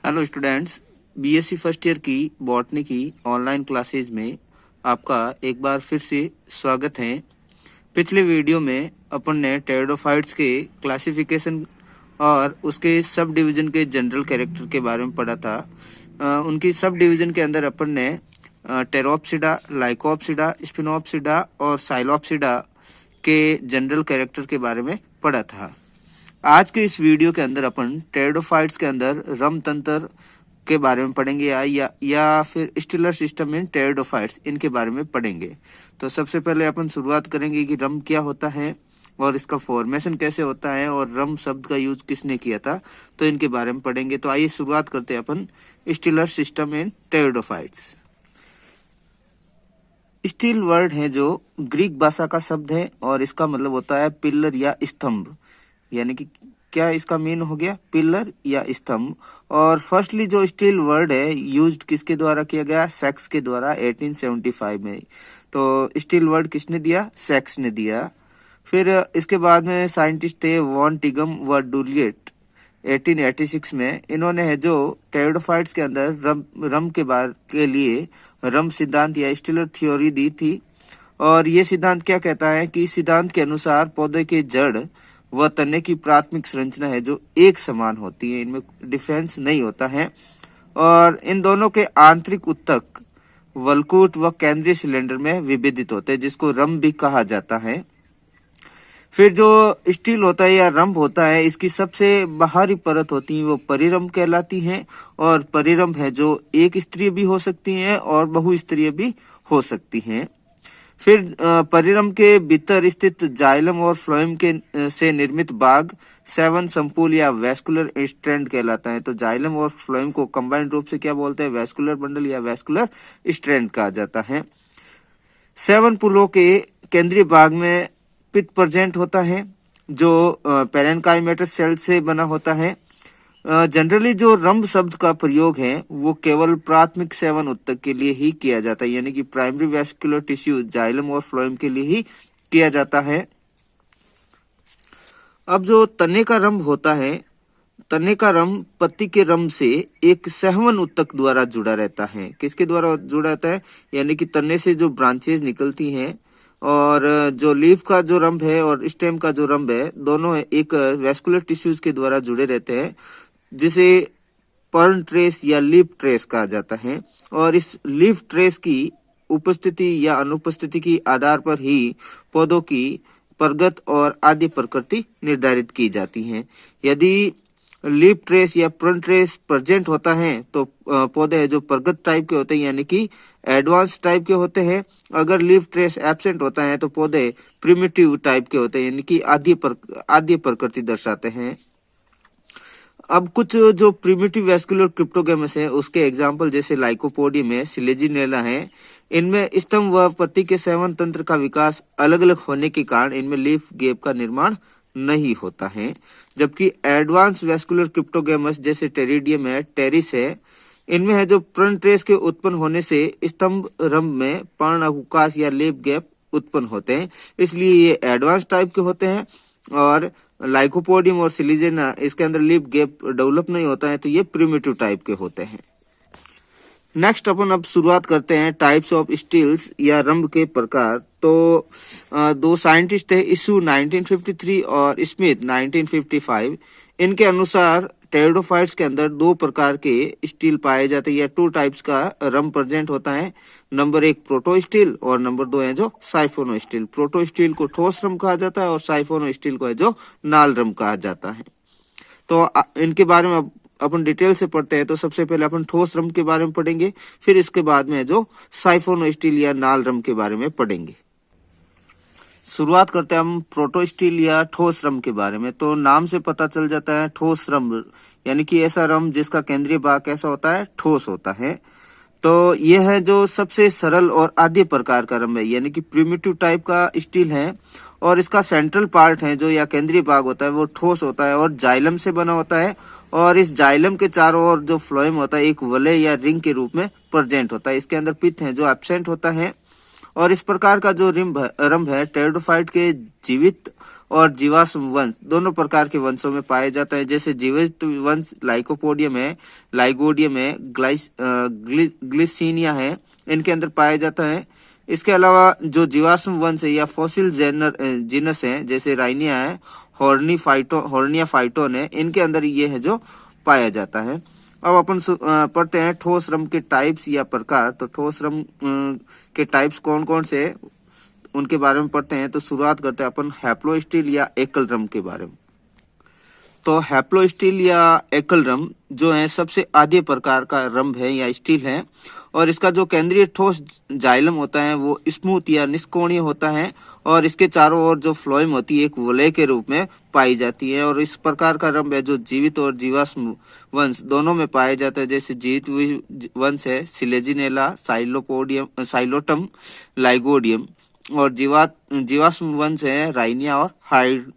Hello students, BSc first year की botany की online classes में आपका एक बार फिर से स्वागत है। पिछले वीडियो में अपन ने टेरिडोफाइट्स के क्लासिफिकेशन और उसके सब डिवीजन के जनरल कैरेक्टर के बारे में पढ़ा था। उनकी सब डिवीजन के अंदर अपन ने टेरोप्सिडा, लाइकोप्सिडा, स्पिनोप्सिडा और साइलोप्सिडा के जनरल कैरेक्टर के बारे में पढ़ा था। आज के इस वीडियो के अंदर अपन टेरिडोफाइट्स के अंदर रम तंत्र के बारे में पढ़ेंगे या फिर स्टिलर सिस्टम इन टेरिडोफाइट्स, इनके बारे में पढ़ेंगे। तो सबसे पहले अपन शुरुआत करेंगे कि रम क्या होता है और इसका फॉर्मेशन कैसे होता है और रम शब्द का यूज किसने किया था, तो इनके बारे में पढ़ेंगे। तो आइए शुरुआत करते हैं अपन stelar system in pteridophytes. Stele word है जो ग्रीक भाषा का शब्द है और इसका मतलब होता है पिलर या स्तंभ, यानी कि क्या इसका मीन हो गया, पिलर या स्तंभ। और फर्स्टली जो स्टील वर्ड है यूज्ड किसके द्वारा किया गया, सेक्स के द्वारा 1875 में। तो स्टील वर्ड किसने दिया, सेक्स ने दिया। फिर इसके बाद में साइंटिस्ट थे वॉन टिगम व डुलिएट 1886 में। इन्होंने है जो टेरिडोफाइट्स के अंदर रम के लिए रम सिद्धांत या स्टिलर थ्योरी दी थी। और ये सिद्धांत क्या कहता है कि इस सिद्धांत के अनुसार पौधे के जड़ व तने की प्राथमिक संरचना है जो एक समान होती है, इनमें डिफरेंस नहीं होता है। और इन दोनों के आंतरिक उत्तक वलकूट व केंद्रीय सिलेंडर में विभेदित होते हैं, जिसको रम भी कहा जाता है। फिर जो स्टील होता है या रंभ होता है, इसकी सबसे बाहरी परत होती है वो परिरंभ कहलाती है। और परिरंभ है जो एक स्तरीय भी हो सकती है और बहुस्तरीय भी हो सकती हैं। फिर परिरंभ के भीतर स्थित जाइलम और फ्लोएम के से निर्मित भाग 7 संपूल या वैस्कुलर स्ट्रैंड कहलाता है। तो जाइलम और फ्लोएम को कंबाइंड रूप से क्या बोलते हैं, वैस्कुलर बंडल या वैस्कुलर स्ट्रैंड कहा जाता है। 7 पुलों के केंद्रीय भाग में पित्त प्रेजेंट होता है जो पेरेन्काइमेटस सेल से बना होता है। जनरली जो रंभ शब्द का प्रयोग है वो केवल प्राथमिक 7 उत्तक के लिए ही किया जाता है, यानी कि प्राइमरी वैस्कुलर टिश्यू जाइलम और फ्लोएम के लिए ही किया जाता है। अब जो तने का रंभ होता है, तने का रंभ पत्ती के रंभ से एक सहवन उत्तक द्वारा जुड़ा रहता है। किसके द्वारा जुड़ा रहता है, यानी कि तने से जो ब्रांचेज निकलती हैं और जो लीफ का जो रंभ है और स्टेम का जो रंभ है, दोनों एक वैस्कुलर टिश्यूज के द्वारा जुड़े रहते हैं, जिसे पर्न ट्रेस या लीफ ट्रेस कहा जाता है। और इस लीफ ट्रेस की उपस्थिति या अनुपस्थिति के आधार पर ही पौधों की प्रगत और आदि प्रकृति निर्धारित की जाती है। यदि लीफ ट्रेस या पर्न ट्रेस प्रेजेंट होता है तो पौधे हैं जो प्रगत टाइप के होते हैं, यानी कि एडवांस टाइप के होते हैं। अगर लीफ ट्रेस एब्सेंट होता है तो पौधे प्रिमिटिव टाइप के होते हैं, यानी कि आदि प्रकृति दर्शाते हैं। अब कुछ जो प्रिमिटिव वैस्कुलर क्रिप्टोगेमस है उसके एग्जाम्पल जैसे लाइकोपोडियम है, सिलेजिनेला है। इनमें स्तंभ व पत्ती के सेवन तंत्र का विकास अलग अलग होने के कारण इनमें लीफ गैप का निर्माण नहीं होता है। जबकि एडवांस वैस्कुलर क्रिप्टोगेमस जैसे टेरिडियम है, टेरिस है, इनमें है जो पर्न ट्रेस के उत्पन्न होने से स्तंभ रंभ में पर्ण अवकाश या लीफ गैप उत्पन्न होते हैं, इसलिए ये एडवांस टाइप के होते हैं। और लाइकोपोडियम और सिलिजेना इसके अंदर लीफ गैप डेवलप नहीं होता है, तो ये प्रिमिटिव टाइप के होते हैं। नेक्स्ट अपन अब शुरुआत करते हैं टाइप्स ऑफ स्टील्स या रंभ के प्रकार। तो दो साइंटिस्ट थे, इशू 1953 और स्मिथ 1955। इनके अनुसार टेरिडोफाइट्स के अंदर 2 प्रकार के स्टील पाए जाते हैं या 2 टाइप्स का रंभ प्रेजेंट होता है। नंबर 1 प्रोटो स्टील और नंबर 2 है जो साइफोनो स्टील। प्रोटो स्टील को ठोस रंभ कहा जाता है और साइफोनो स्टील को है जो नाल रंभ कहा जाता है। तो इनके बारे में अपन डिटेल से पढ़ते हैं। तो सबसे पहले अपन ठोस रंभ के बारे में पढ़ेंगे, फिर इसके बाद में जो साइफोनो स्टील या नाल रंभ के बारे में पढ़ेंगे। शुरुआत करते हैं हम प्रोटो स्टील या ठोस रंभ के बारे में। तो नाम से पता चल जाता है ठोस रंभ, यानी कि ऐसा रंभ जिसका केंद्रीय भाग कैसा होता है, ठोस होता है। तो यह है जो सबसे सरल और आद्य प्रकार का रंभ है, यानी कि प्रिमिटिव टाइप का स्टील है। और इसका सेंट्रल पार्ट है जो या केंद्रीय भाग होता है वो ठोस होता है और जाइलम से बना होता है। और इस जाइलम के चारों ओर जो फ्लोएम होता है एक वलय या रिंग के रूप में प्रेजेंट होता है। इसके अंदर पित्त है जो एब्सेंट होता है। और इस प्रकार का जो रंभ है टेरिडोफाइट के जीवित और जीवाश्म वंश दोनों प्रकार के वंशों में पाया जाता है। जैसे जीवित वंश लाइकोपोडियम है, लाइगोडियम है, ग्लिसिनिया है, इनके अंदर पाया जाता है। इसके अलावा जो जीवाश्म वंश है या फॉसिल जीनस है, जैसे राइनिया है, हॉर्निया फाइटोन है, इनके अंदर ये है जो पाया जाता है। अब अपन पढ़ते हैं ठोस रम के टाइप्स या प्रकार। तो ठोस रम के टाइप्स कौन कौन से है उनके बारे में पढ़ते हैं। तो शुरुआत करते हैं अपन हैप्लोस्टील या एकल रम के बारे में। तो हैप्लोस्टील या एकल रम जो है सबसे आद्य प्रकार का रंभ है या स्टील है, और इसका जो केंद्रीय ठोस जाइलम होता है वो स्मूथ या निष्कोणीय होता है, और इसके चारों ओर जो फ्लोएम होती है एक वलय के रूप में पाई जाती है। और इस प्रकार का रंभ है जो जीवित और जीवाश्म वंश दोनों में पाया जाता है। जैसे जीवित वंश है सिलेजिनेला, साइलोटम, लाइगोडियम, और जीवाश्म वंश है राइनिया और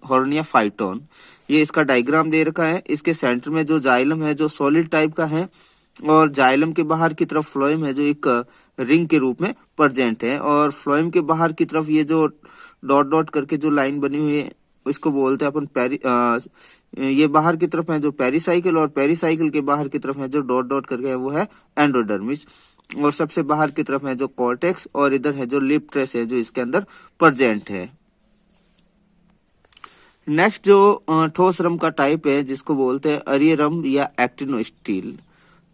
हॉर्निया फाइटोन। ये इसका डायग्राम दे रखा है। इसके सेंटर में जो जाइलम है जो सॉलिड टाइप का है, और जाइलम के बाहर की तरफ फ्लोएम है जो एक रिंग के रूप में प्रेजेंट है। और फ्लोएम के बाहर की तरफ ये जो डॉट डॉट करके जो लाइन बनी हुई है इसको बोलते हैं अपन ये बाहर की तरफ है जो पेरिसाइकिल, और पेरिसाइकिल के बाहर की तरफ है जो डॉट डॉट करके है वो है एंडोडर्मिस, और सबसे बाहर की तरफ है जो कॉर्टेक्स, और इधर है जो लिप ट्रेस है जो इसके अंदर प्रेजेंट है। नेक्स्ट जो ठोस रम का टाइप है जिसको बोलते हैं अरीय रम या एक्टिनोस्टील।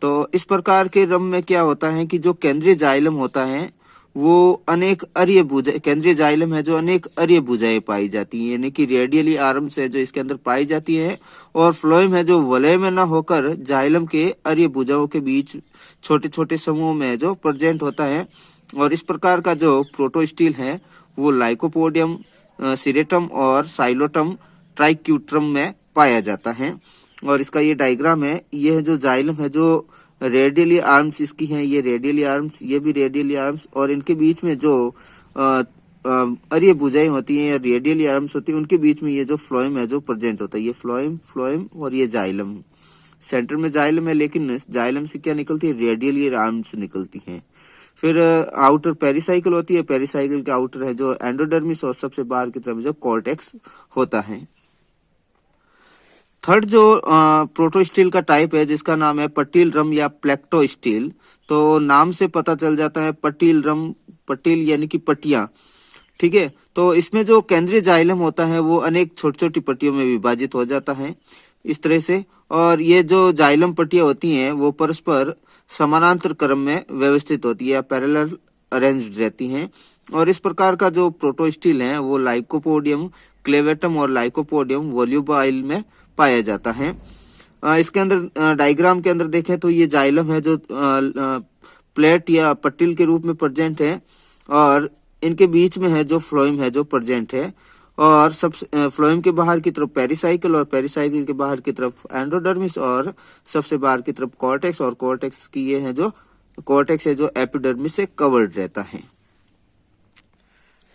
तो इस प्रकार के रम में क्या होता है कि जो केंद्रीय जाइलम होता है वो अनेक अरीय भुजा, केंद्रीय जाइलम है जो अनेक अरीय भुजाएं पाई जाती हैं, यानी कि रेडियली आर्म्स है जो इसके अंदर पाई जाती है, और फ्लोएम है जो वलय में न होकर जाइलम के अरीय भुजाओं के बीच छोटे छोटे समूह में जो प्रेजेंट होता है। और इस प्रकार का जो प्रोटोस्टील है वो लाइकोपोडियम, सिरेटम और साइलोटम ट्राइक्यूट्रम में पाया जाता है। और इसका ये डायग्राम है, ये है जो जाइलम है जो रेडियली आर्म्स इसकी हैं, ये रेडियली आर्म्स, ये भी रेडियली आर्म्स, और इनके बीच में जो अरीय भुजाएं होती हैं या रेडियली आर्म्स होती है उनके बीच में ये जो फ्लोएम है जो प्रेजेंट होता है, ये फ्लोएम और ये जाइलम। सेंटर में जाइलम है, लेकिन जाइलम से क्या निकलती है, रेडियली आर्म्स निकलती हैं। फिर आउटर पेरिसाइकिल होती है, पेरिसाइकिल के आउटर है जो एंडोडर्मिस, और सबसे बाहर की तरफ जो कॉर्टेक्स होता है। थर्ड जो प्रोटोस्टील का टाइप है जिसका नाम है पटील रम या प्लेक्टोस्टील। तो नाम से पता चल जाता है पटील रम, पटील यानी कि पट्टियां, ठीक है। तो इसमें जो केंद्रीय जाइलम होता है वो अनेक छोटी छोटी पट्टियों में विभाजित हो जाता है इस तरह से, और ये जो जाइलम पट्टियां होती हैं वो परस्पर समानांतर क्रम में व्यवस्थित होती है, पैरेलल अरेंज्ड रहती हैं। और इस प्रकार का जो प्रोटोस्टील है वो लाइकोपोडियम, क्लेवेटम और लाइकोपोडियम वोल्यूबाइल में पाया जाता है। इसके अंदर डायग्राम के अंदर देखें तो ये जाइलम है जो प्लेट या पट्टिल के रूप में प्रेजेंट है, और इनके बीच में है जो फ्लोएम है जो प्रेजेंट है, और सब फ्लोएम के बाहर की तरफ पेरिसाइकिल, और पेरिसाइकिल के बाहर की तरफ एंडोडर्मिस, और सबसे बाहर की तरफ कॉर्टेक्स, और कॉर्टेक्स की ये है जो कॉर्टेक्स है जो एपिडर्मिस से कवर्ड रहता है।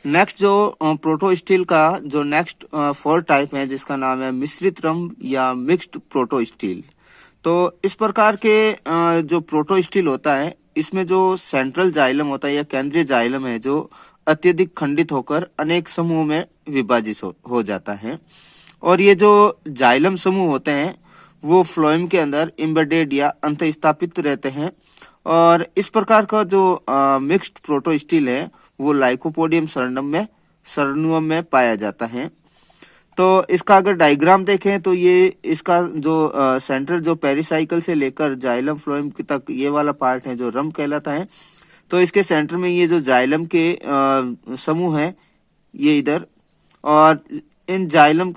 नेक्स्ट जो प्रोटोस्टील का जो नेक्स्ट फोर टाइप है जिसका नाम है मिश्रित रम या मिक्स्ड प्रोटोस्टील। तो इस प्रकार के जो प्रोटोस्टील होता है इसमें जो सेंट्रल जाइलम होता है या केंद्रीय जाइलम है जो अत्यधिक खंडित होकर अनेक समूह में विभाजित हो जाता है, और ये जो जाइलम समूह होते हैं वो फ्लोएम के अंदर एम्बेडेड या अंतःस्थापित रहते हैं। और इस प्रकार का जो मिक्स्ड प्रोटोस्टील है वो लाइकोपोडियम सरनुअम में पाया जाता है। तो इसका अगर डायग्राम देखें तो ये इसका जो सेंटर जो पेरिसाइकिल से लेकर जाइलम फ्लोएम तक ये वाला पार्ट है जो रम कहलाता है। तो इसके सेंटर में ये जो जाइलम के समूह है ये इधर, और इन जाइलम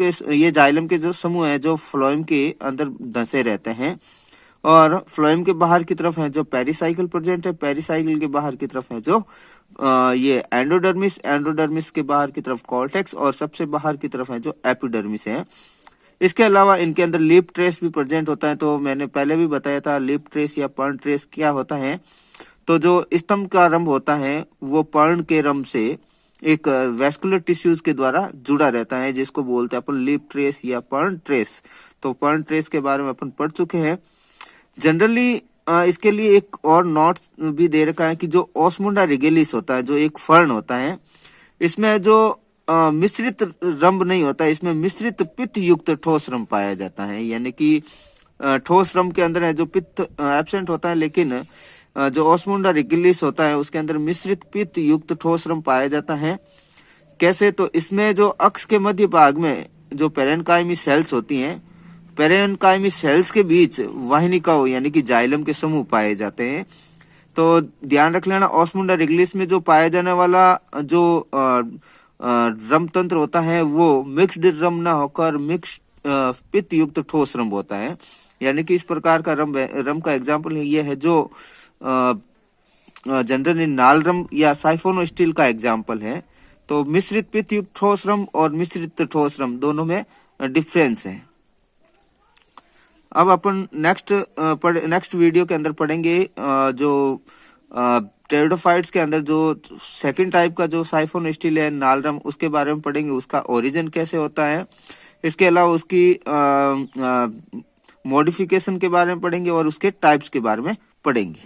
के जो समूह है जो फ्लोएम के अंदर धंसे रहते हैं, और फ्लोएम के बाहर की तरफ है जो पेरिसाइकिल प्रेजेंट है, पेरिसाइकिल के बाहर की तरफ है जो ये एंडोडर्मिस के बाहर की तरफ कॉर्टेक्स, और सबसे बाहर की तरफ है जो एपिडर्मिस है। इसके अलावा इनके अंदर लिप ट्रेस भी प्रेजेंट होता है। तो मैंने पहले भी बताया था लिप ट्रेस या पर्ण ट्रेस क्या होता है। तो जो स्तंभ का रंभ होता है वो पर्ण के रंभ से एक वेस्कुलर टिश्यूज के द्वारा जुड़ा रहता है जिसको बोलते हैं अपन लिप ट्रेस या पर्ण ट्रेस। तो पर्ण ट्रेस के बारे में अपन पढ़ चुके हैं। जनरली इसके लिए एक और नोट भी दे रखा है कि जो ओस्मुंडा रिगेलिस होता है जो एक फर्न होता है, इसमें जो मिश्रित रंभ नहीं होता, इसमें मिश्रित पित्त युक्त ठोस रंभ पाया जाता है। यानी कि ठोस रंभ के अंदर है जो पित्त एब्सेंट होता है, लेकिन जो ओस्मुंडा रेगुलिस होता है उसके अंदर मिश्रित पित्त युक्त ठोस रंभ पाया जाता है। कैसे? तो इसमें जो अक्ष के मध्य भाग में जो पेरेन्काइमी सेल्स होती हैं, पेरेन्काइमी सेल्स के बीच वाहिनिकाओं यानी कि जाइलम के समूह पाए जाते हैं। तो ध्यान रख लेना, ओस्मुंडा रेगुलिस में जो पाया जाने वाला जो रंभ तंत्र होता है वो मिक्स्ड रंभ ना होकर मिक्स पित्त युक्त ठोस रंभ होता है। यानी कि इस प्रकार का रंभ का एग्जाम्पल ये है जो जनरली नाल रंभ या साइफोनो स्टील का एग्जाम्पल है। तो मिश्रित पित्त युक्त ठोस रंभ और मिश्रित ठोस रंभ दोनों में डिफरेंस है। अब अपन नेक्स्ट वीडियो के अंदर पढ़ेंगे जो टेरिडोफाइट्स के अंदर जो सेकंड टाइप का जो साइफोन स्टील है नाल रंभ, उसके बारे में पढ़ेंगे, उसका ओरिजिन कैसे होता है। इसके अलावा उसकी मॉडिफिकेशन के बारे में पढ़ेंगे और उसके टाइप्स के बारे में पढ़ेंगे।